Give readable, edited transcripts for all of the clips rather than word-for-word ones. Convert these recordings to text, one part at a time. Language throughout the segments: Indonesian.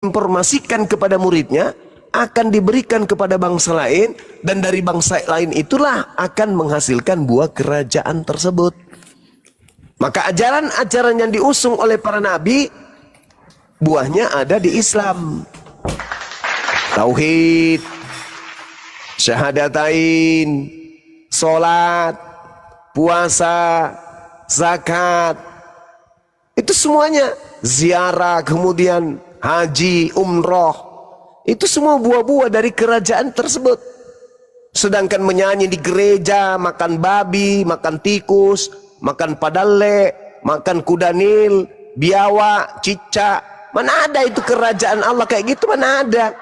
informasikan kepada muridnya akan diberikan kepada bangsa lain, dan dari bangsa lain itulah akan menghasilkan buah kerajaan tersebut. Maka ajaran-ajaran yang diusung oleh para nabi, buahnya ada di Islam. Tauhid, syahadatain, sholat, puasa, zakat, itu semuanya, ziarah, kemudian haji, umroh, itu semua buah-buah dari kerajaan tersebut. Sedangkan menyanyi di gereja, makan babi, makan tikus, makan padale, makan kuda nil, biawak, cicak, mana ada itu kerajaan Allah kayak gitu? Mana ada?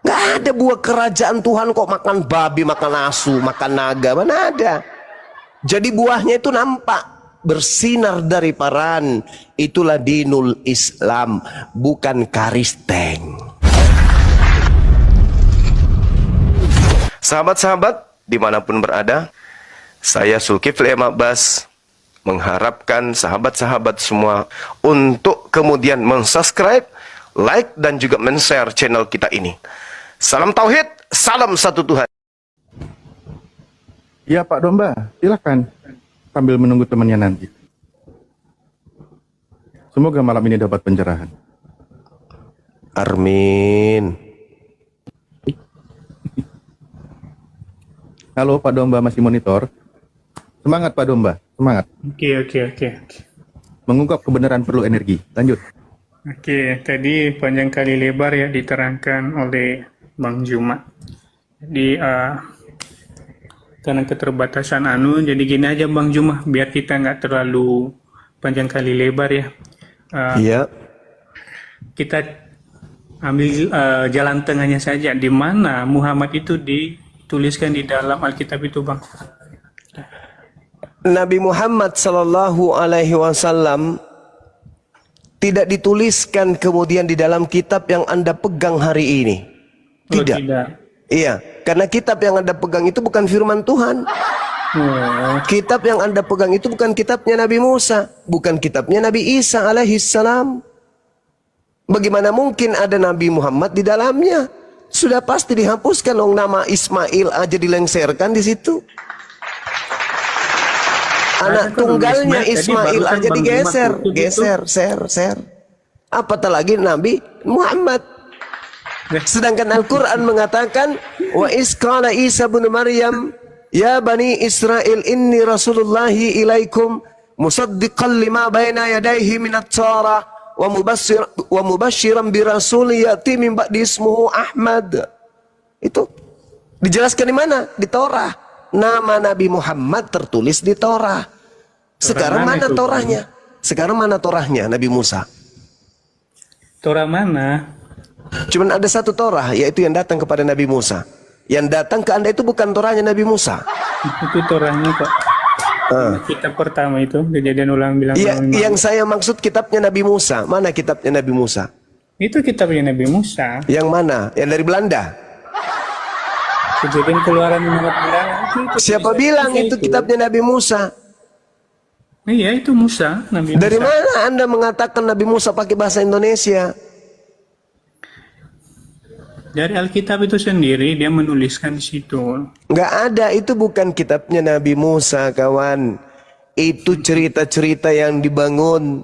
Nggak ada buah kerajaan Tuhan kok makan babi, makan asu, makan naga, mana ada? Jadi buahnya itu nampak, bersinar dari paran. Itulah dinul Islam, bukan karisteng. Sahabat-sahabat dimanapun berada, saya Zulkifli M. Abbas mengharapkan sahabat-sahabat semua untuk kemudian mensubscribe, like, dan juga men-share channel kita ini. Salam Tauhid, salam satu Tuhan. Ya Pak Domba, silakan sambil menunggu temannya nanti. Semoga malam ini dapat pencerahan. Amin. Halo Pak Domba, masih monitor? Semangat Pak Domba, semangat. Oke. Mengungkap kebenaran perlu energi. Lanjut. Oke, tadi panjang kali lebar ya diterangkan oleh Bang Juma. Jadi karena keterbatasan jadi gini aja Bang Juma, biar kita nggak terlalu panjang kali lebar ya. Iya. Kita ambil jalan tengahnya saja, di mana Muhammad itu dituliskan di dalam Alkitab itu Bang. Nabi Muhammad Sallallahu Alaihi Wasallam tidak dituliskan kemudian di dalam kitab yang Anda pegang hari ini. Tidak. Oh, tidak. Iya, karena kitab yang Anda pegang itu bukan firman Tuhan. Kitab yang Anda pegang itu bukan kitabnya Nabi Musa, bukan kitabnya Nabi Isa alaihissalam. Bagaimana mungkin ada Nabi Muhammad di dalamnya? Sudah pasti dihapuskan, nama Ismail aja dilengserkan di situ. Anak tunggalnya Ismail aja digeser, share. Apatah lagi Nabi Muhammad. Sedangkan Al-Quran mengatakan, wa isqala Isa bin Maryam, ya bani Israel inni rasulullahi ilaikum musaddiqan lima baina yadayhi minat Torah wa mubashiran bi rasul ya'ti min ba'di ismuhu Ahmad. Itu dijelaskan di mana? Di Torah. Nama Nabi Muhammad tertulis di Torah. Sekarang mana Torahnya? Sekarang mana Torahnya Nabi Musa? Torah mana? Cuman ada satu Torah, yaitu yang datang kepada Nabi Musa. Yang datang ke Anda itu bukan Torahnya Nabi Musa. Itu Torahnya Pak. Kitab pertama itu, Kejadian Ulang bilang. Ya, yang saya maksud kitabnya Nabi Musa. Mana kitabnya Nabi Musa? Itu kitabnya Nabi Musa. Yang mana? Yang dari Belanda? Kejadian Keluaran 15. Siapa bilang itu kitabnya Nabi Musa? Iya, itu Musa, Nabi Musa. Dari mana Anda mengatakan Nabi Musa pakai bahasa Indonesia? Dari Alkitab itu sendiri dia menuliskan di situ. Nggak ada, itu bukan kitabnya Nabi Musa, kawan. Itu cerita-cerita yang dibangun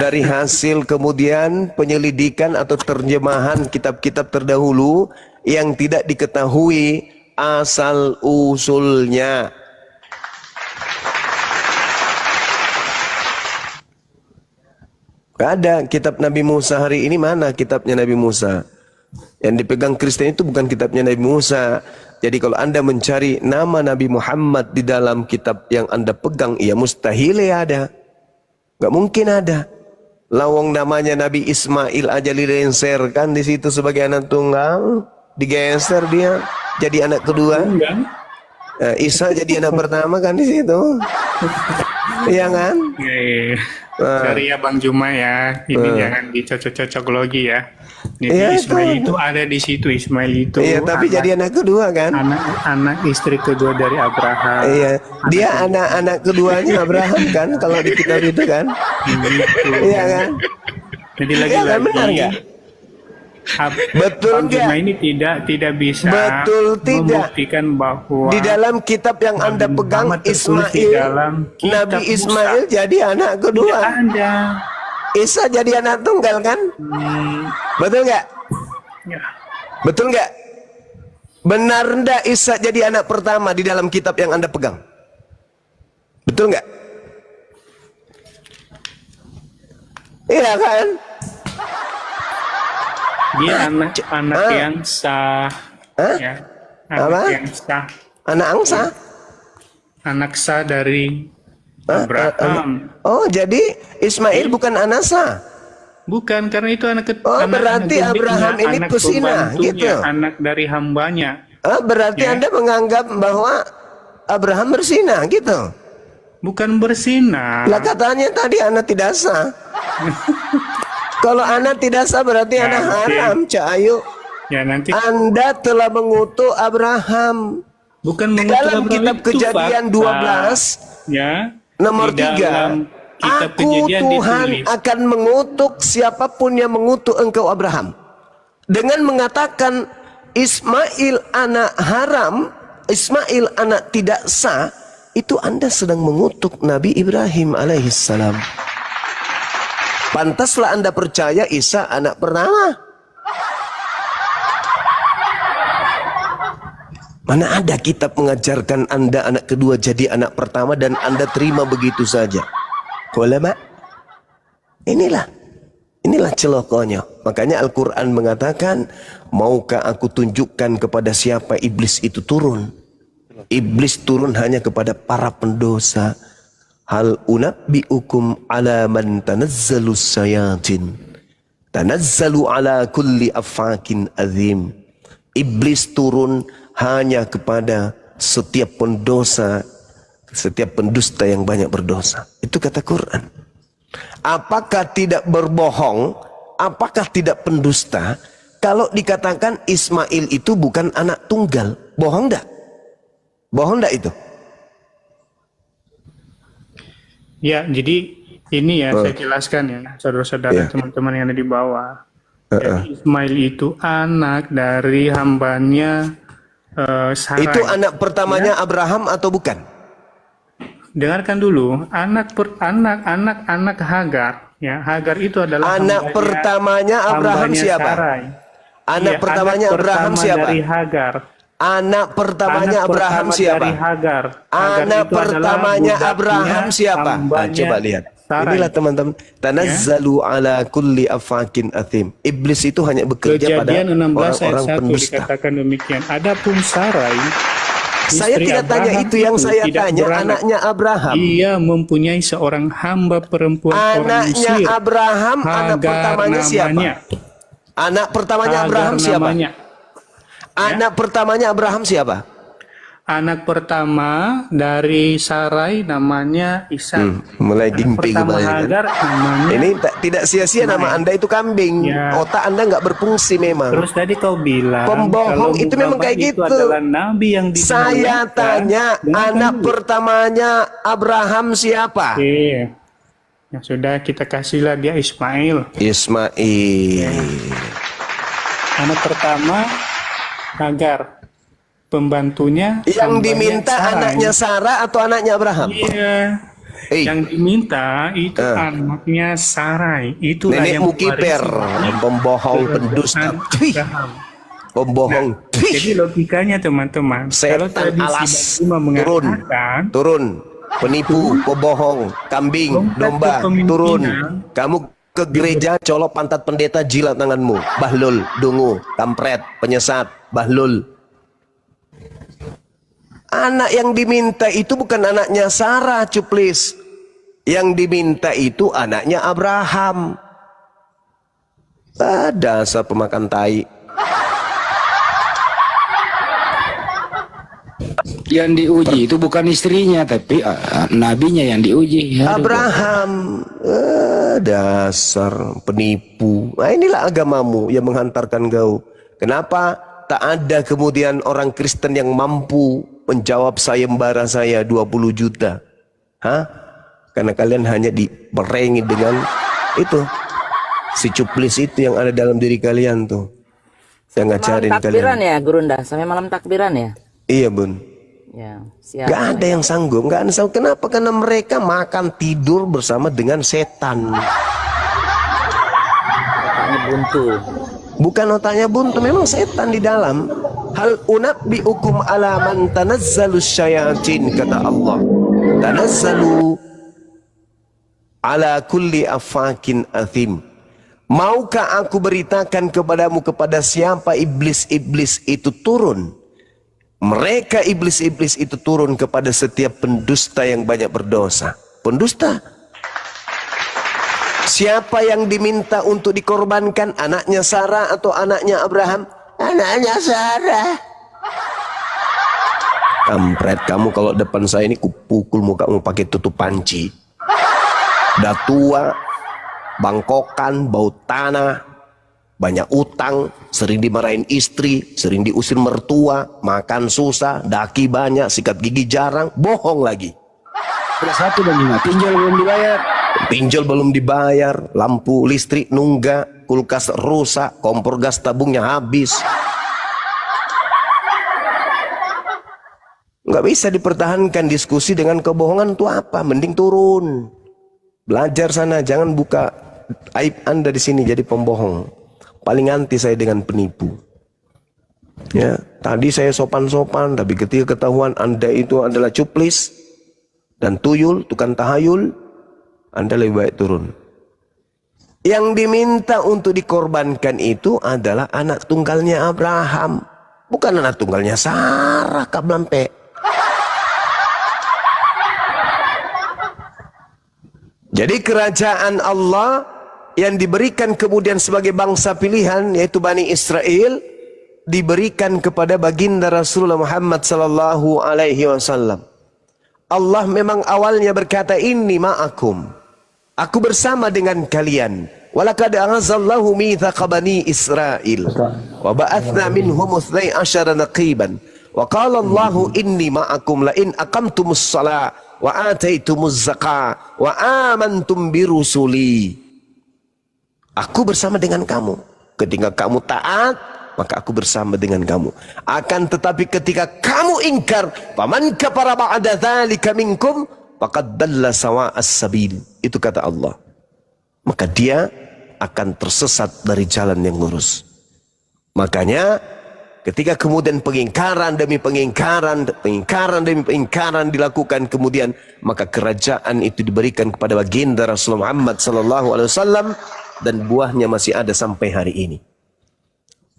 dari hasil kemudian penyelidikan atau terjemahan kitab-kitab terdahulu yang tidak diketahui asal usulnya. Nggak ada kitab Nabi Musa hari ini. Mana kitabnya Nabi Musa? Yang dipegang Kristen itu bukan kitabnya Nabi Musa. Jadi kalau Anda mencari nama Nabi Muhammad di dalam kitab yang Anda pegang, ya mustahil ya ada. Gak mungkin ada. Lawang namanya Nabi Ismail aja dilenserkan di situ sebagai anak tunggal, digeser dia jadi anak kedua. Isa jadi anak pertama kan di situ. Iya kan? Sorry ya Bang Juma ya, ini jangan dicocok-cocok logi ya. Jadi ya, Ismail itu ada di situ, Ismail itu. Iya, tapi jadi anak kedua kan? Anak istri kedua dari Abraham. Iya, dia anak keduanya Abraham kan, kalau di kitab itu kan? Iya kan? Jadi Iya kan, benar nggak? Betul Bang Juma nggak? ini tidak bisa Betul tidak? membuktikan bahwa Di dalam kitab yang Anda Nabi pegang, Muhammad tertulis di Ismail, dalam kitab Nabi Musa. Ismail jadi anak Tidak kedua. ada. Isa jadi anak tunggal kan? Betul nggak? Ya. Betul nggak? Benar ndak Isa jadi anak pertama di dalam kitab yang Anda pegang? Betul nggak? Iya kan? Dia anak yang sah. Hah? Ya. Anak Apa? yang sah. Anak angsa? Anak sah dari Abraham. Oh, jadi Ismail bukan anak sah. Bukan, karena itu Oh, berarti gedenya, Abraham ini anak pesina, pembantunya, gitu. anak dari hambanya. Berarti Ya. Anda menganggap bahwa Abraham berzina gitu. Bukan bersinar. Lah katanya tadi anak tidak sah. Kalau anak tidak sah berarti Ya, anak oke. haram, Cak Ayu. Ya nanti Anda telah mengutuk Abraham. bukan Di mengutuk dalam Abraham, kitab itu Kejadian fakta. 12 Ya. nomor Di 3. dalam kitab Aku Kejadian Tuhan ditulis. akan mengutuk siapapun yang mengutuk engkau Abraham. Dengan mengatakan Ismail anak haram, Ismail anak tidak sah, itu Anda sedang mengutuk Nabi Ibrahim alaihissalam. Pantaslah Anda percaya Isa anak pertama. Mana ada kitab mengajarkan Anda anak kedua jadi anak pertama dan Anda terima begitu saja. Ulama, inilah celokonya. Makanya Al-Quran mengatakan, maukah aku tunjukkan kepada siapa iblis itu turun? Iblis turun hanya kepada para pendosa. Hal unabbi'ukum ala man tanazzalu sayatin. Tanazzalu ala kulli afakin azim. Iblis turun hanya kepada setiap pendosa, setiap pendusta yang banyak berdosa. Itu kata Quran. Apakah tidak berbohong? Apakah tidak pendusta? Kalau dikatakan Ismail itu bukan anak tunggal, bohong enggak? Bohong enggak itu? Ya, jadi ini ya saya jelaskan ya, saudara-saudara, teman-teman yang ada di bawah. Jadi Ismail itu anak dari hambanya Sarai. Itu anak pertamanya Abraham atau bukan? Dengarkan dulu, anak Hagar, ya. Hagar itu adalah Anak pertamanya Abraham hambanya siapa? Sarai. Anak Iya, pertamanya anak Abraham pertama siapa? Dari Hagar. Anak pertamanya Anak Abraham pertama siapa? Dari Hagar. Anak itu adalah pertamanya budaknya, Abraham siapa? hambanya Coba lihat. Sarai. Inilah teman-teman. Tanazzalu ala kulli afakin athim. Iblis itu hanya bekerja pada Kejadian 16 ayat orang-orang 1 pendusta. dikatakan demikian. Adapun Sarai, Saya istri tidak tanya Abraham itu yang saya tidak tanya. beranak. Anaknya Abraham. Ia mempunyai seorang hamba perempuan orang Anaknya Mesir. Abraham, anak Hagar pertamanya siapa? namanya. Anak pertamanya Hagar Abraham siapa? namanya. Anak pertamanya Abraham siapa? Anak pertama dari Sarai namanya Ishak. Mulai gimpi Pertama kembali kan? Hagar namanya. Ini tidak sia-sia nama Anda itu kambing. Ya. Otak Anda nggak berfungsi memang. Terus tadi kau bilang Pembohong kalau itu memang kayak Muhammad gitu. Itu adalah nabi yang Saya tanya, anak pertamanya Abraham siapa? Oke. Ya sudah, kita kasihlah dia Ismail. Ismail. Anak pertama Hagar. Pembantunya Yang hambanya diminta Sarai. anaknya Sarah atau anaknya Abraham? Iya. Yang diminta itu anaknya Sarai. Itulah Nenek yang Mukiper, mewarisi pembohong pendusta. Twih, Abraham. pembohong. Twih. Jadi logikanya teman-teman, kalau Setan tadi alas si Bima turun, mengatakan turun, penipu, pembohong, kambing, domba, kepemimpinan. turun. Kamu ke gereja colok pantat pendeta, jilat tanganmu. Bahlul, dungu, kampret, penyesat, bahlul. Anak yang diminta itu bukan anaknya Sarah, cuplis. Yang diminta itu anaknya Abraham. Dasar pemakan tai. Yang diuji itu bukan istrinya, tapi nabinya yang diuji. Aduh. Abraham. Dasar penipu. Nah, inilah agamamu yang menghantarkan kau. Kenapa tak ada kemudian orang Kristen yang mampu menjawab sayembara saya 20 juta? Hah? Karena kalian hanya diperengi dengan itu. Si cuplis itu yang ada dalam diri kalian tuh. Saya ngajarin Malam takbiran kalian. ya, Gurunda. Sampai malam takbiran ya. Iya bun. Ya, siap. Gak ada yang sanggup. Gak ada yang sanggup. Kenapa? Karena mereka makan tidur bersama dengan setan. Otaknya buntu. Bukan otaknya buntu, memang setan di dalam. Hal unabbi'ukum ala man tanazzalu syayatin, kata Allah. Tanazzalu ala kulli afakin athim. Maukah aku beritakan kepadamu kepada siapa iblis-iblis itu turun? Mereka iblis-iblis itu turun kepada setiap pendusta yang banyak berdosa. Pendusta. Siapa yang diminta untuk dikorbankan? Anaknya Sarah atau anaknya Abraham? Anaknya Sarah. Kampret, kamu kalau depan saya ini kupukul mukamu pakai tutup panci. Udah tua, bangkokan, bau tanah, banyak utang, sering dimarahin istri, sering diusir mertua, makan susah, daki banyak, sikat gigi jarang, bohong lagi. Ada 1 dan 5, pinjol belum dibayar. Pinjol belum dibayar, lampu listrik nunggak, kulkas rusak, kompor gas tabungnya habis. Nggak bisa dipertahankan diskusi dengan kebohongan itu apa? Mending turun. Belajar sana, jangan buka aib Anda di sini jadi pembohong. Paling anti saya dengan penipu. Ya, tadi saya sopan-sopan, tapi ketika ketahuan Anda itu adalah cuplis dan tuyul, tukang tahayul, Anda lebih baik turun. Yang diminta untuk dikorbankan itu adalah anak tunggalnya Abraham, bukan anak tunggalnya Sarah, Kak Blampe. Jadi kerajaan Allah yang diberikan kemudian sebagai bangsa pilihan, yaitu Bani Israel, diberikan kepada baginda Rasulullah Muhammad sallallahu alaihi wasallam. Allah memang awalnya berkata, inni ma'akum, aku bersama dengan kalian. Walaqad aghazallahu mitsaqa bani Israil wa ba'athna minhum 12 naqiban wa qala Allahu inni ma'akum la in aqamtumus shalah wa ataitumuz zakah wa amantum birusuli. Aku bersama dengan kamu. Ketika kamu taat, maka aku bersama dengan kamu. Akan tetapi ketika kamu ingkar, faman kafara ba'da dzalika minkum faqad dalla sawa'as sabil. Itu kata Allah. Maka dia akan tersesat dari jalan yang lurus. Makanya ketika kemudian pengingkaran demi pengingkaran, pengingkaran demi pengingkaran dilakukan, kemudian maka kerajaan itu diberikan kepada baginda Rasulullah Muhammad sallallahu alaihi wasallam, dan buahnya masih ada sampai hari ini.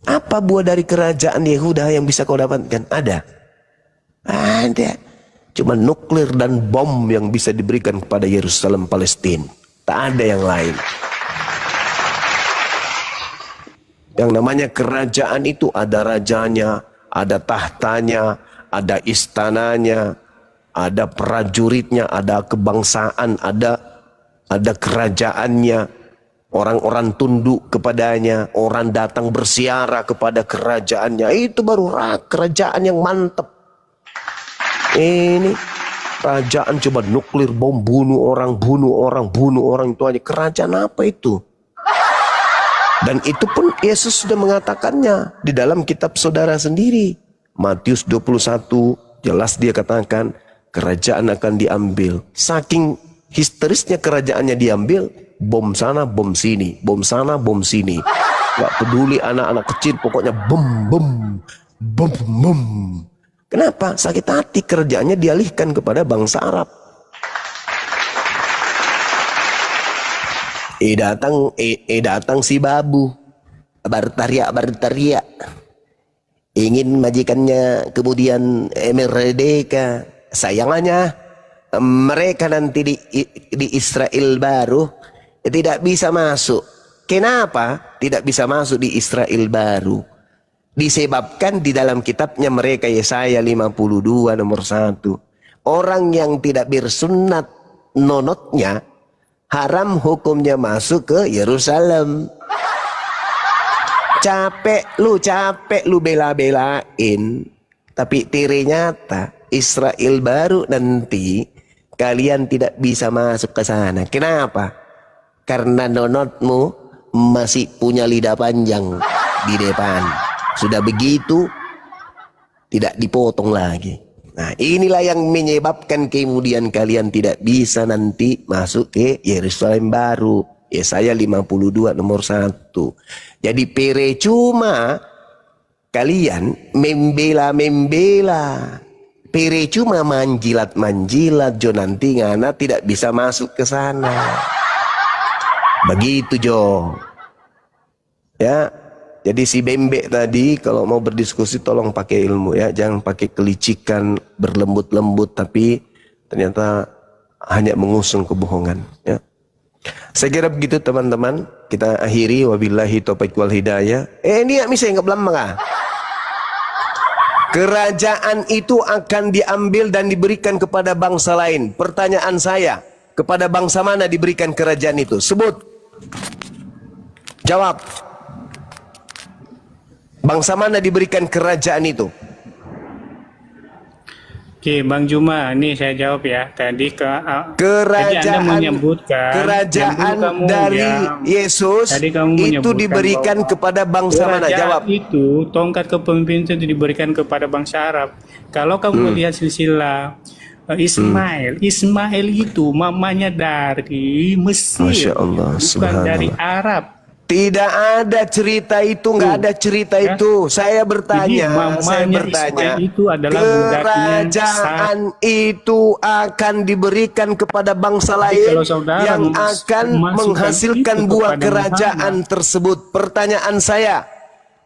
Apa buah dari kerajaan Yehuda yang bisa kau dapatkan? Ada. Ada. Cuma nuklir dan bom yang bisa diberikan kepada Yerusalem Palestina. Tak ada yang lain. Yang namanya kerajaan itu ada rajanya, ada tahtanya, ada istananya, ada prajuritnya, ada kebangsaan, ada kerajaannya. Orang-orang tunduk kepadanya, orang datang bersiara kepada kerajaannya. Itu baru kerajaan yang mantap. Ini kerajaan coba nuklir, bom, bunuh orang, itu aja. Kerajaan apa itu? Dan itu pun Yesus sudah mengatakannya di dalam kitab saudara sendiri. Matius 21, jelas dia katakan, kerajaan akan diambil. Saking histerisnya kerajaannya diambil, bom sana, bom sini, bom sana, bom sini. Gak peduli anak-anak kecil, pokoknya bom, bom, bom, bom. Kenapa? Sakit hati, kerjaannya dialihkan kepada bangsa Arab. Datang si babu, berteriak, ingin majikannya kemudian merdeka. Sayangnya mereka nanti di Israel baru tidak bisa masuk. Kenapa tidak bisa masuk di Israel baru? Disebabkan di dalam kitabnya mereka, Yesaya 52 nomor 1, orang yang tidak bersunat nonotnya haram hukumnya masuk ke Yerusalem. Capek lu bela-belain, tapi tiri nyata Israel baru nanti kalian tidak bisa masuk ke sana. Kenapa? Karena nonotmu masih punya lidah panjang di depan. Sudah begitu tidak dipotong lagi. Nah, inilah yang menyebabkan kemudian kalian tidak bisa nanti masuk ke Yerusalem baru. Yesaya 52 nomor 1. Jadi percuma kalian membela. Percuma manjilat-manjilat jo, nanti ngana tidak bisa masuk ke sana. Begitu Jo. Ya. Jadi si bembek tadi kalau mau berdiskusi tolong pakai ilmu ya, jangan pakai kelicikan berlembut-lembut tapi ternyata hanya mengusung kebohongan ya. Saya kira begitu teman-teman, kita akhiri wabillahi taufiq wal hidayah. Ini ya misalnya nggak belum maka. Kerajaan itu akan diambil dan diberikan kepada bangsa lain. Pertanyaan saya, kepada bangsa mana diberikan kerajaan itu? Sebut. Jawab. Bangsa mana diberikan kerajaan itu? Oke, Bang Juma, ini saya jawab ya. Tadi kerajaan kamu dari ya, Yesus itu menyebutkan diberikan kepada bangsa mana? Jawab. Itu tongkat kepemimpinan itu diberikan kepada bangsa Arab. Kalau kamu lihat silsilah Ismail itu mamanya dari Mesir, Masya Allah, bukan dari Arab. Tidak ada cerita itu, nggak ada cerita itu. Saya bertanya, itu adalah kerajaan itu akan diberikan kepada bangsa lain yang akan menghasilkan buah kerajaan tersebut. Pertanyaan saya,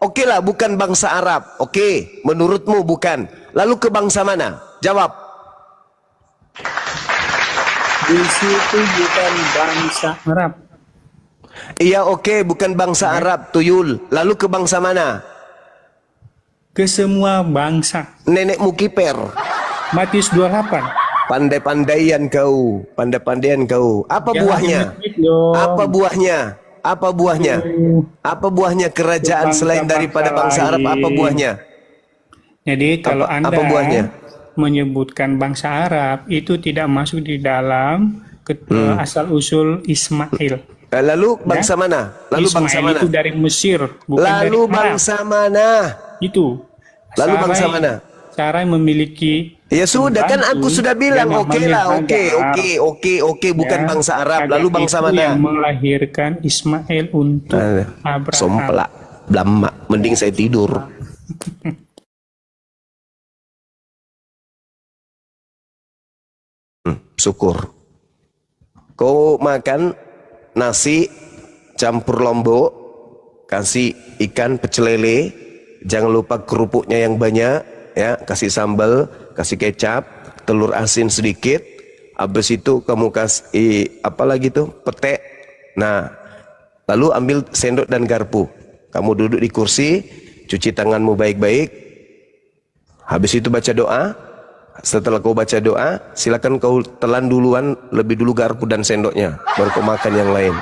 oke lah, bukan bangsa Arab. Oke, menurutmu bukan. Lalu ke bangsa mana? Jawab. Di situ bukan bangsa Arab. Iya oke, bukan bangsa Arab, tuyul. Lalu ke bangsa mana? Ke semua bangsa. Nenekmu kiper. Matius 28. Pandai-pandaian kau, pandai-pandaian kau. Apa buahnya? Apa buahnya? Apa buahnya? Apa buahnya kerajaan selain daripada bangsa Arab? Apa buahnya? Jadi kalau Anda apa buahnya? Menyebutkan bangsa Arab itu tidak masuk di dalam asal usul Ismail. Lalu bangsa mana? Lalu Ismail bangsa mana? Itu dari Mesir, bukan lalu dari bangsa Arab. mana? Itu. Lalu bangsa mana? Cara memiliki. Ya sudah kan aku sudah bilang oke lah, oke, bukan bangsa Arab. Lalu bangsa mana? Yang melahirkan Ismail untuk Abraham. Somplak, blamak, mending saya tidur. Syukur. Kau makan nasi campur lombok, kasih ikan pecel lele, jangan lupa kerupuknya yang banyak ya, kasih sambal, kasih kecap, telur asin sedikit. Habis itu kamu kasih apa lagi tuh? Pete. Nah, lalu ambil sendok dan garpu. Kamu duduk di kursi, cuci tanganmu baik-baik. Habis itu baca doa. Setelah kau baca doa, silakan kau telan duluan, lebih dulu garpu dan sendoknya, baru kau makan yang lain.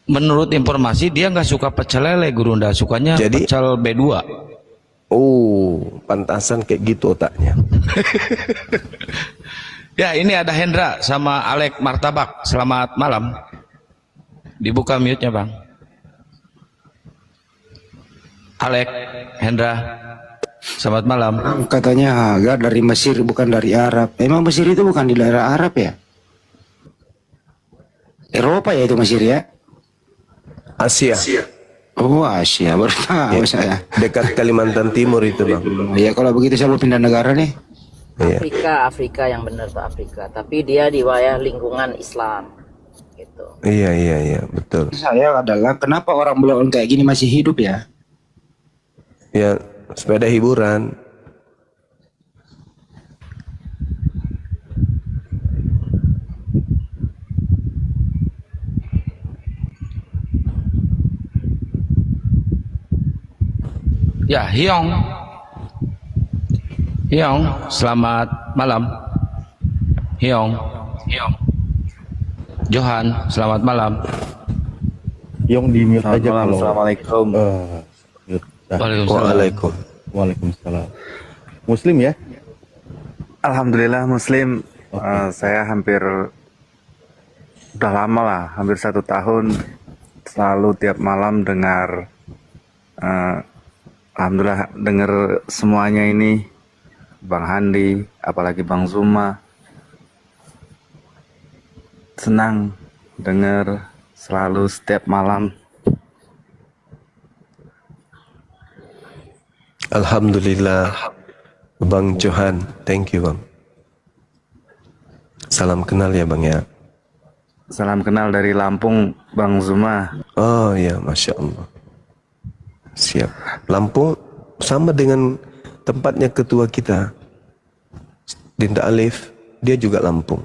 Menurut informasi dia nggak suka pecel lele, Gurunda, sukanya jadi, pecel B2. Oh, pantasan kayak gitu otaknya. Ya, ini ada Hendra sama Alek Martabak. Selamat malam. Dibuka mute-nya, Bang. Alek, Hendra. Selamat malam. Katanya Hagar dari Mesir, bukan dari Arab. Emang Mesir itu bukan di daerah Arab ya? Eropa ya itu Mesir ya? Asia. Oh Asia, baru tahu saya. Dekat Kalimantan Timur itu Bang. Ya kalau begitu saya mau pindah negara nih. Afrika yang benar tuh Afrika. Tapi dia di wilayah lingkungan Islam. Gitu. Iya, betul. Saya adalah kenapa orang belum kayak gini masih hidup ya? Ya, sepeda hiburan. Ya, Hyong, selamat malam. Hyong, Johan, selamat malam. Hyong di mute aja kalau. Assalamualaikum. Waalaikumsalam. Muslim ya? Alhamdulillah Muslim. Saya hampir Udah lama lah, hampir 1 tahun. Selalu tiap malam dengar, alhamdulillah dengar semuanya ini, Bang Handi, apalagi Bang Zuma. Senang dengar selalu setiap malam. Alhamdulillah, Bang Johan, thank you Bang. Salam kenal ya Bang ya. Salam kenal dari Lampung, Bang Zuma. Oh ya, Masya Allah. Siap. Lampung sama dengan tempatnya ketua kita, Dinda Alif, dia juga Lampung.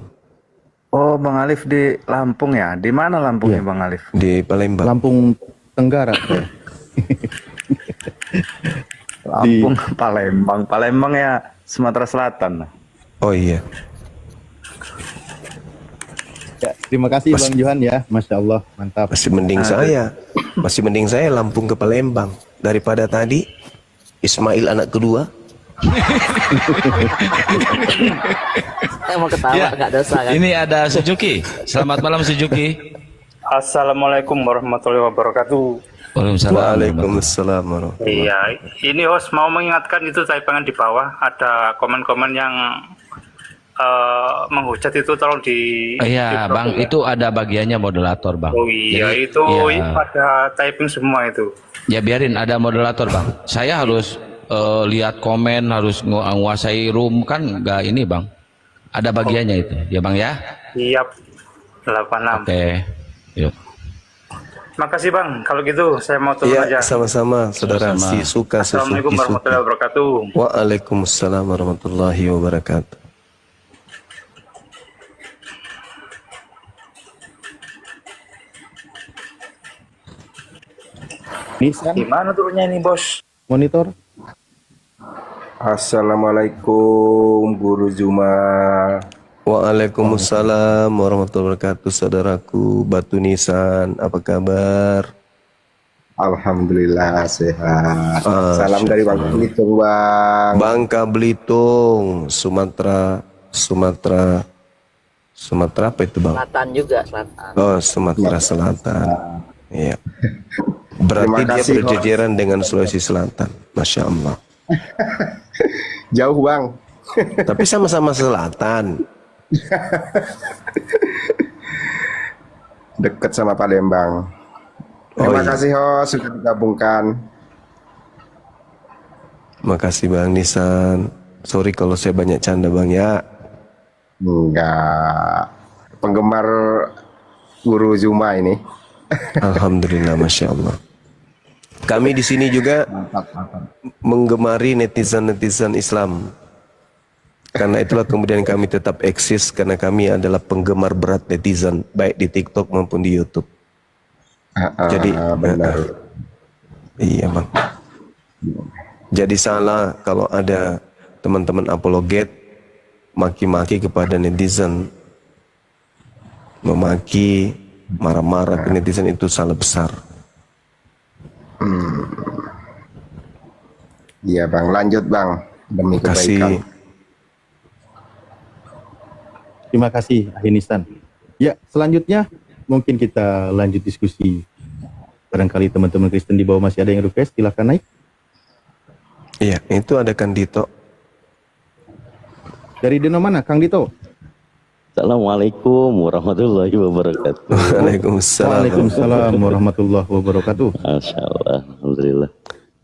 Oh, Bang Alif di Lampung ya? Di mana Lampungnya Ya, Bang Alif? di Palembang. Lampung Tenggara. Lampung, Palembang. Palembang ya Sumatera Selatan. Oh iya. Ya, terima kasih Bang Johan ya, Masya Allah, mantap. Masih mending saya Lampung ke Palembang daripada tadi Ismail anak kedua. Mau ketawa nggak dosa kan? Ini ada Suzuki. Selamat malam Suzuki. Assalamualaikum warahmatullahi wabarakatuh. Waalaikumsalam warahmatullahi. Iya, ini host mau mengingatkan itu tayangan di bawah ada komen-komen yang menghujat itu tolong Iya, Bang, itu ada bagiannya moderator, Bang. Oh iya, Jadi, itu iya. pada typing semua itu. Ya biarin ada moderator, Bang. Saya harus lihat komen, harus menguasai room kan nggak ini, Bang. Ada bagiannya itu, ya Bang ya. Siap. 86. Oke. Yuk. Makasih Bang. Kalau gitu saya mau turun Iya, aja. sama-sama saudara. Sama-sama. Si suka Assalamualaikum Suzuki warahmatullahi suka. wabarakatuh. Waalaikumsalam warahmatullahi wabarakatuh. Nisan, Gimana turunnya ini bos? monitor. Assalamualaikum Guru Zuma. Waalaikumsalam warahmatullahi wabarakatuh saudaraku Batu Nisan, apa kabar? Alhamdulillah sehat. Ah, Salam dari Bangka Belitung Bang. Bangka Belitung, Sumatera apa itu Bang? Selatan juga, selatan. Oh, Sumatera Selatan. Iya. Berarti Terima dia kasih, berjejeran dengan Sulawesi Selatan. Masya Allah. Jauh Bang. Tapi sama-sama selatan. Dekat sama Palembang. Terima iya. kasih host sudah digabungkan. Makasih Bang Nisan. Sorry kalau saya banyak canda Bang ya. Enggak. Penggemar Guru Zuma ini. Alhamdulillah, Masya Allah. Kami di sini juga menggemari netizen-netizen Islam. Karena itulah kemudian kami tetap eksis karena kami adalah penggemar berat netizen baik di TikTok maupun di YouTube. Jadi benar. Iya Bang. Jadi salah kalau ada teman-teman apologet maki-maki kepada netizen, memaki, marah-marah ke netizen, itu salah besar. Iya Bang, lanjut Bang demi Kasih. kebaikan. Terima kasih Ahinisan. Ya, selanjutnya mungkin kita lanjut diskusi. Barangkali teman-teman Kristen di bawah masih ada yang request, silakan naik. Iya, itu ada Kandito. Dari Dino mana, Kang Dito? Assalamualaikum warahmatullahi wabarakatuh. Waalaikumsalam. Waalaikumsalam warahmatullahi wabarakatuh. Masya Allah, alhamdulillah.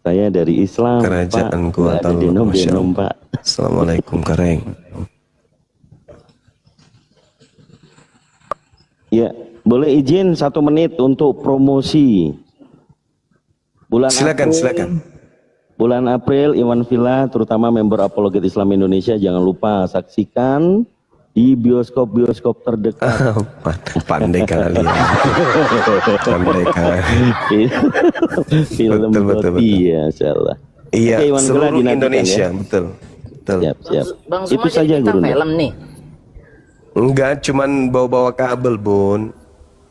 Saya dari Islam, Kerajaan Pak. Kuala Nggak ada denom-denom, Pak. Assalamualaikum Kareng. Ya, boleh izin 1 menit untuk promosi. Silakan. Bulan April, Iwan Villa, terutama member Apologet Islam Indonesia, jangan lupa saksikan di bioskop-bioskop terdekat. Pandai kali ya. Pandai kali. Film Betul. Iya, insyaallah. Iya, Oke, Iwan Villa seluruh dinantikan, Indonesia, ya. betul. Siap. Bang Itu Zuma saja jadi bintang Guru. film nih. Enggak, cuman bawa-bawa kabel, Bun.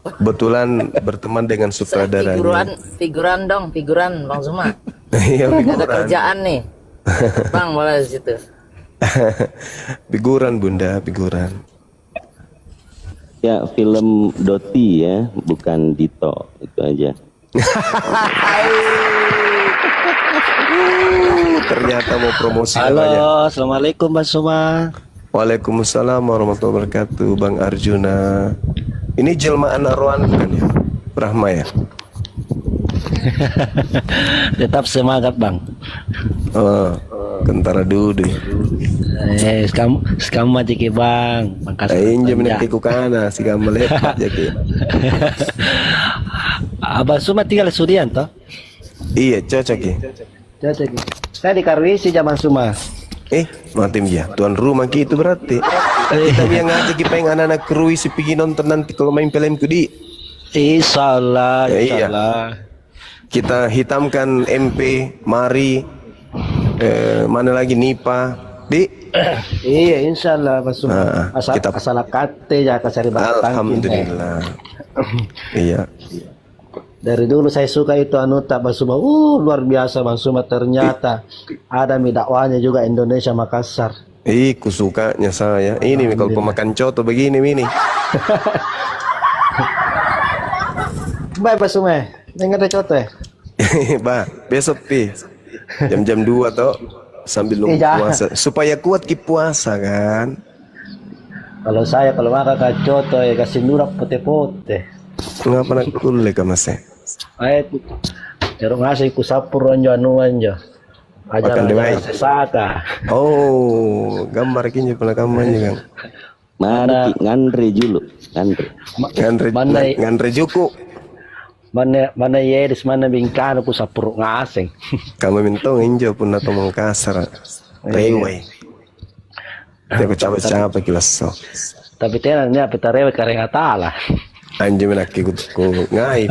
Kebetulan berteman dengan sutradaranya. Figuran Bang Zuma. Iya, Ada figuran. kerjaan nih. Bang, boleh di situ. Figuran, Bunda, figuran. Ya, film Doti ya, bukan Dito. Itu aja. Ternyata mau promosi. Halo, namanya. assalamualaikum Mas Suma. Waalaikumsalam warahmatullahi wabarakatuh, Bang Arjuna. Ini jelmaan Arwan kan ya? Brahma ya? Tetap semangat Bang. Oh, kentara dudu. Sekarang mati ke Bang. Inja menitiku kana si kamu lepat jadi. Abang Suma tinggal di Sudian toh? Iya, cocok ya. Cocok. Saya di Karwisi zaman Suma. Matim ya. Tuan rumah gitu berarti. Kita yang ngajak kita yang anak-anak kerui si pergi nonton nanti kalau main film di. Insyaallah, Iya. insyaallah. Kita hitamkan MP, Mari, mana lagi Nipa, di. Iya, insyaallah Mas Suma. Asal kate ya kasari batang. Alhamdulillah. Iya. Dari dulu saya suka itu Anuta Bang Suma. Luar biasa Bang Suma, ternyata ada dakwahnya juga Indonesia Makassar. Ku sukanya saya. Ini kalau pemakan coto begini ini. Baik Bang Suma, dengar ada coto ya? Bah, besok pi. Jam-jam 2 toh sambil nunggu puasa. Supaya kuat ki puasa kan. Kalau saya kalau makan coto ya kasih nurak putih-putih. Ngapa nak kulle ka mas? Jarang ngasih ku sapur ronjo anuan jo. Ajaran sesaka. Oh, gambar kinyo pala kampanye kan. Mari ngandre dulu, ngandre juku. Mana Yeris mana bingkano ku sapur ngaseng. Kamu mintong injo pun nato Makassar. Rewe. Teko capek-capek kilaso. Tapi tenanya peta rewe kareng atala. Anjing menaki ku ngai.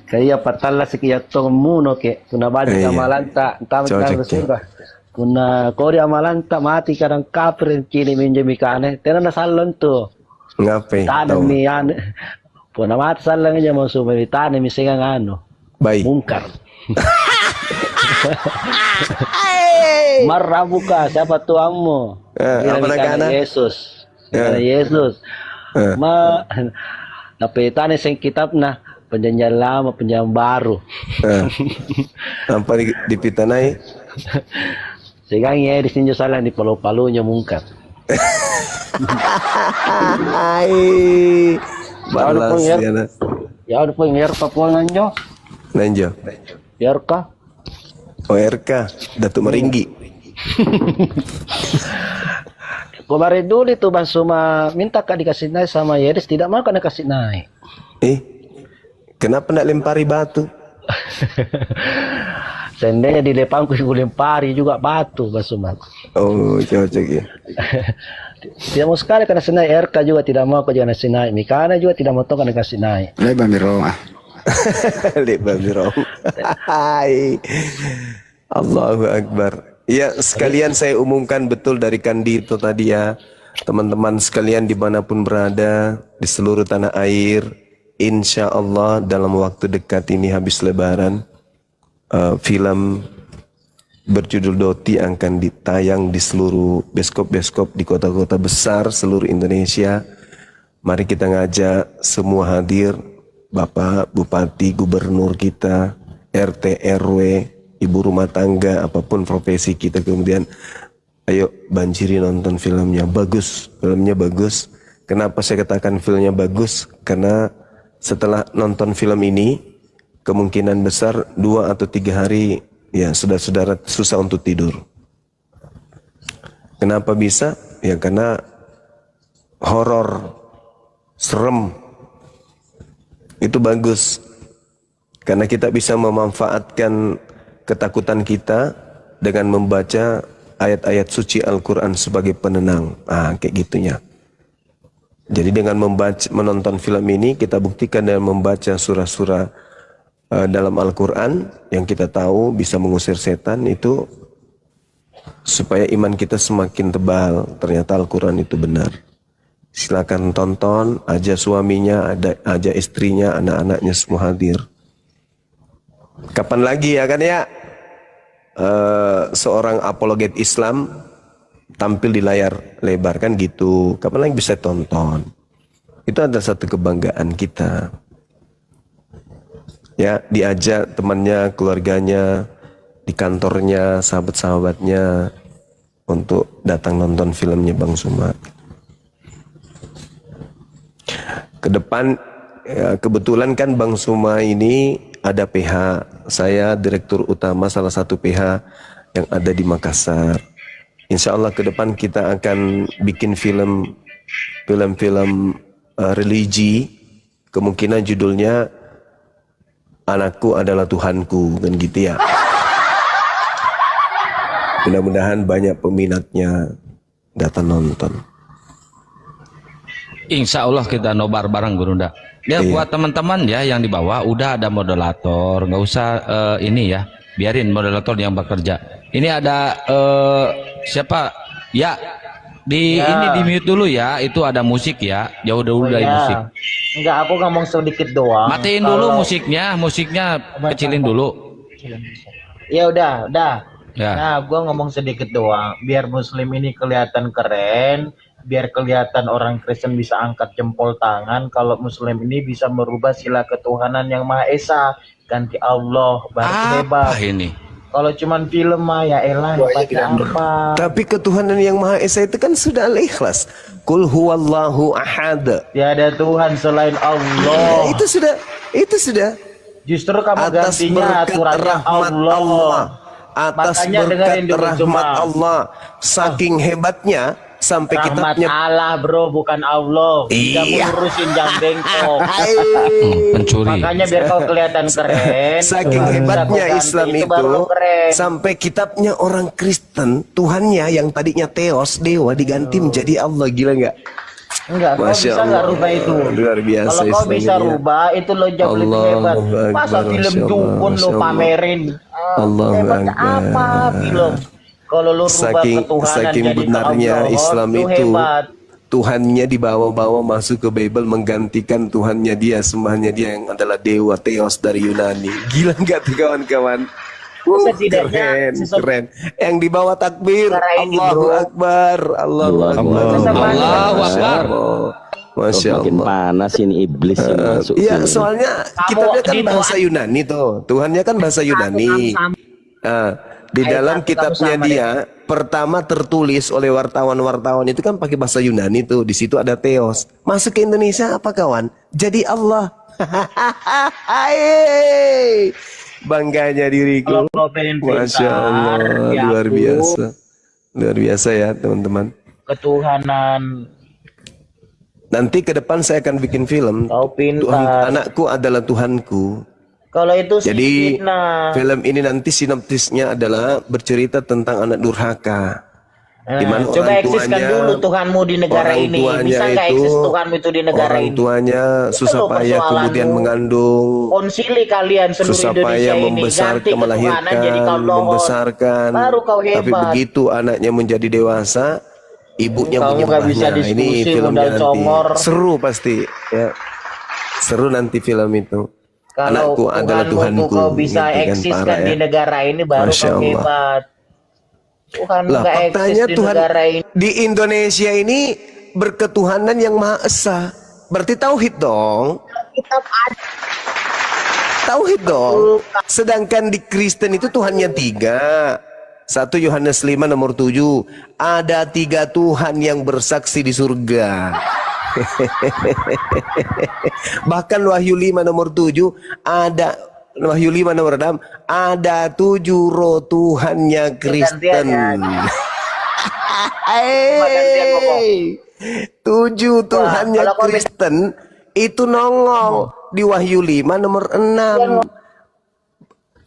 Kaya patala sekiya tong muno ke kuna badi kamalanta tamat surga. Kuna kori amalanta mati kadang kapren kini minje mikane tenana salon tu. Ngape? Tane mi ane. Puna mati salon aja mau sumeritane mi sengang anu. Baik. Mungkar. Marabuka siapa tuamu? Apa nakana? Yesus. Yesus. Tapi tani sing kitab nah perjanjian lama perjanjian baru. Apa di pitanai? Sekarang ya di sini salah di palu-palunya mungkar. Balas ya. Ya udah pun RK puangannya. Nanjo. RK. Oh RK, Datuk Meringgi. Kemarin dulu itu Bang Suma minta kak dikasih naik sama Yeris, tidak mau kan dikasih naik. Kenapa nak lempari batu? Seandainya di depanku lempari juga batu Bang Suma. Oh cocok ya. Tidak mau sekali karena senai RK juga tidak mau kau jangan naik. Mikana juga tidak mau tahu karena kasih naik. Lebar mirong ah. Lebar mirong. Allahu Akbar. Ya, sekalian saya umumkan betul dari Kandito tadi ya. Teman-teman sekalian dimanapun berada di seluruh tanah air, insya Allah dalam waktu dekat ini habis lebaran, film berjudul Doti akan ditayang di seluruh bioskop-bioskop di kota-kota besar seluruh Indonesia. Mari kita ngajak semua hadir, Bapak, Bupati, Gubernur kita, RT, RW, ibu rumah tangga, apapun profesi kita, kemudian ayo banjiri nonton filmnya, bagus, filmnya bagus. Kenapa saya katakan filmnya bagus? Karena setelah nonton film ini, kemungkinan besar 2 atau 3 hari, ya saudara-saudara susah untuk tidur. Kenapa bisa? Ya karena horor, serem, itu bagus. Karena kita bisa memanfaatkan ketakutan kita dengan membaca ayat-ayat suci Al-Quran sebagai penenang. Kayak gitunya. Jadi dengan menonton film ini kita buktikan dengan membaca surah-surah dalam Al-Quran yang kita tahu bisa mengusir setan itu supaya iman kita semakin tebal. Ternyata Al-Quran itu benar. Silakan tonton, ajak suaminya, ajak istrinya, anak-anaknya semua hadir. Kapan lagi ya kan ya seorang apologet Islam tampil di layar lebar kan gitu. Kapan lagi bisa tonton? Itu adalah satu kebanggaan kita. Ya, diajak temannya, keluarganya, di kantornya, sahabat-sahabatnya untuk datang nonton filmnya Bang Suma. Ke depan ya, kebetulan kan Bang Suma ini ada PH. Saya direktur utama salah satu PH yang ada di Makassar. Insya Allah ke depan kita akan bikin film religi. Kemungkinan judulnya Anakku Adalah Tuhanku, kan gitu ya. Mudah-mudahan banyak peminatnya datang nonton. Insya Allah kita nobar bareng Gurunda. Ya buat teman-teman ya yang di bawah udah ada moderator, nggak usah ini ya, biarin moderator yang bekerja. Ini ada siapa? Ya ini di mute dulu ya, itu ada musik ya, jauh dulu dari musik. Enggak, aku ngomong sedikit doang. Matiin dulu musiknya kecilin dulu. Ya udah. Ya. Nah, gua ngomong sedikit doang, biar Muslim ini kelihatan keren, biar kelihatan orang Kristen bisa angkat jempol tangan kalau Muslim ini bisa merubah sila ketuhanan yang Maha Esa, ganti Allah, baru bebas. Ini? Kalau cuman film mah ya elah, apa? Tapi ketuhanan yang Maha Esa itu kan sudah al-ikhlas. Qul huwallahu ahad. Tiada Tuhan selain Allah. Itu sudah. Justru kamu atas gantinya aturannya Allah. Atas Makanya berkat rahmat Allah, saking hebatnya sampai rahmat kitabnya Allah bro, bukan Allah. Tidak ngurusin jam bengkok. Pencuri. Makanya biar kau kelihatan keren. Saking hebatnya Islam itu sampai kitabnya orang Kristen, Tuhannya yang tadinya Theos, dewa, diganti menjadi Allah. Gila nggak? Enggak, kau bisa nggak rubah itu. Luar biasa. Kalau kau bisa rubah itu lo jauh lebih hebat. Masa film dukun lo pamerin? Hebatnya apa film? Kalau lo rubah ketuhanan saking jadi benarnya Allah, Islam itu hebat. Tuhannya dibawa-bawa masuk ke Bible, menggantikan Tuhannya dia, sembahnya dia yang adalah dewa Theos dari Yunani. Gila nggak tuh kawan-kawan? Keren. Yang dibawa takbir, Allahu Akbar, Allahu Akbar. Masya Allah. Makin panas ini iblis ini masuk. Iya, soalnya kita kan bahasa Yunani tuh. Tuhannya kan bahasa Yunani. Di dalam kitabnya dia pertama tertulis oleh wartawan itu kan pakai bahasa Yunani tuh. Di situ ada Theos. Masuk ke Indonesia apa kawan? Jadi Allah. Bangganya diriku. Masya Allah, luar biasa ya teman-teman. Ketuhanan. Nanti ke depan saya akan bikin film. Anakku adalah Tuhanku. Kalau itu jadi film ini nanti sinopsisnya adalah bercerita tentang anak durhaka. Coba eksiskan dulu Tuhanmu di negara ini. Bisa nggak eksis Tuhanmu itu di negara ini? Orang tuanya susah payah kemudian mengandung. Konsili kalian seluruh susah Indonesia payah ini ganti melahirkan, jadi membesarkan. Baru kau hebat. Tapi begitu anaknya menjadi dewasa, ibunya menyembahnya. Bisa ini filmnya nanti seru pasti ya. Seru nanti film itu. Kalau Anakku adalah Tuhanku. Kau bisa eksiskan di negara ini baru kau hebat. Lah faktanya Tuhan di Indonesia ini berketuhanan yang Maha Esa. Berarti tauhid dong. Tauhid dong. Sedangkan di Kristen itu Tuhannya 3. 1 Yohanes 5 nomor 7. Ada 3 Tuhan yang bersaksi di surga. Bahkan Wahyu 5 nomor 7 ada Wahyu 5 nomor 6 ada 7 roh Tuhannya Kristen. 7 Tuhannya Kristen itu nongol di Wahyu 5 nomor 6.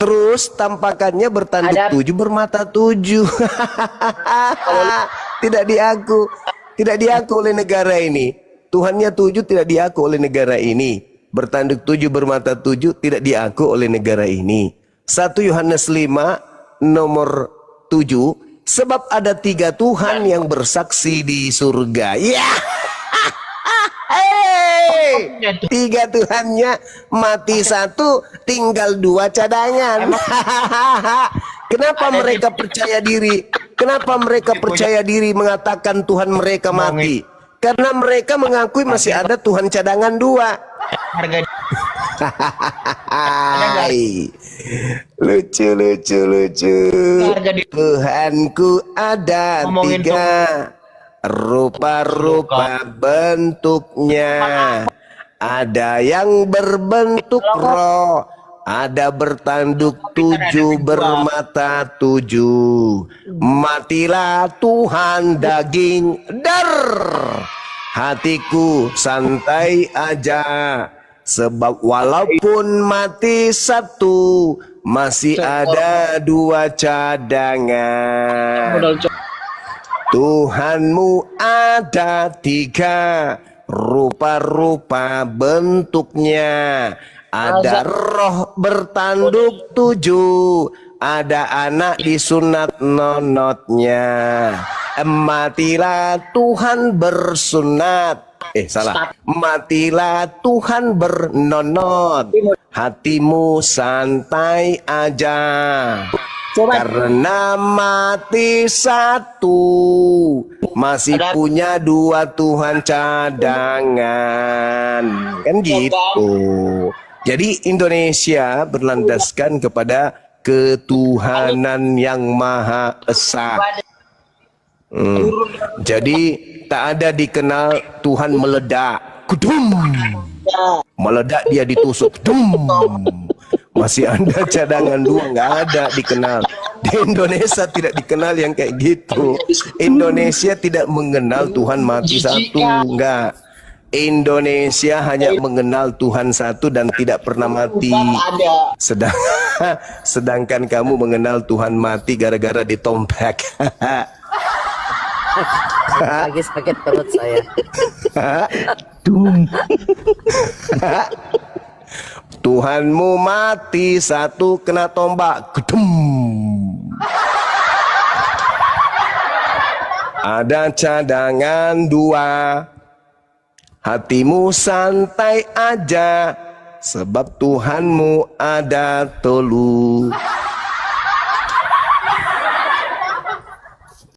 Terus tampakannya bertanduk 7 bermata 7. Tidak diaku oleh negara ini. Tuhannya 7 tidak diaku oleh negara ini. Bertanduk 7 bermata 7 tidak diaku oleh negara ini. 1 Yohanes 5 nomor 7. Sebab ada 3 Tuhan yang bersaksi di surga. Ya. 3 Tuhannya mati 1, tinggal 2 cadangan. Kenapa mereka percaya diri? Kenapa mereka percaya diri mengatakan Tuhan mereka mati? Karena mereka mengakui masih ada Tuhan cadangan 2. Harga lucu. Tuhanku ada 3, rupa-rupa bentuknya. Ada yang berbentuk roh, ada bertanduk 7, bermata 7. Matilah Tuhan daging, dar. Hatiku santai aja, sebab walaupun mati 1, masih ada 2 cadangan. Tuhanmu ada 3, rupa-rupa bentuknya. Ada roh bertanduk 7, ada anak disunat nonotnya. Matilah Tuhan bersunat. Salah. Matilah Tuhan bernonot. Hatimu santai aja. Karena mati 1, masih punya 2 Tuhan cadangan. Kan gitu. Jadi Indonesia berlandaskan kepada ketuhanan yang Maha Esa. Jadi tak ada dikenal Tuhan meledak, kudum, meledak dia ditusuk, dum. Masih ada cadangan 2, nggak ada dikenal. Di Indonesia tidak dikenal yang kayak gitu. Indonesia tidak mengenal Tuhan mati 1, enggak. Indonesia hanya mengenal Tuhan 1 dan tidak pernah mati. Sedangkan kamu mengenal Tuhan mati gara-gara ditompek. Lagi sakit perut saya. Tuhanmu mati 1, kena tombak, gedum. Ada cadangan 2, hatimu santai aja, sebab Tuhanmu ada 3.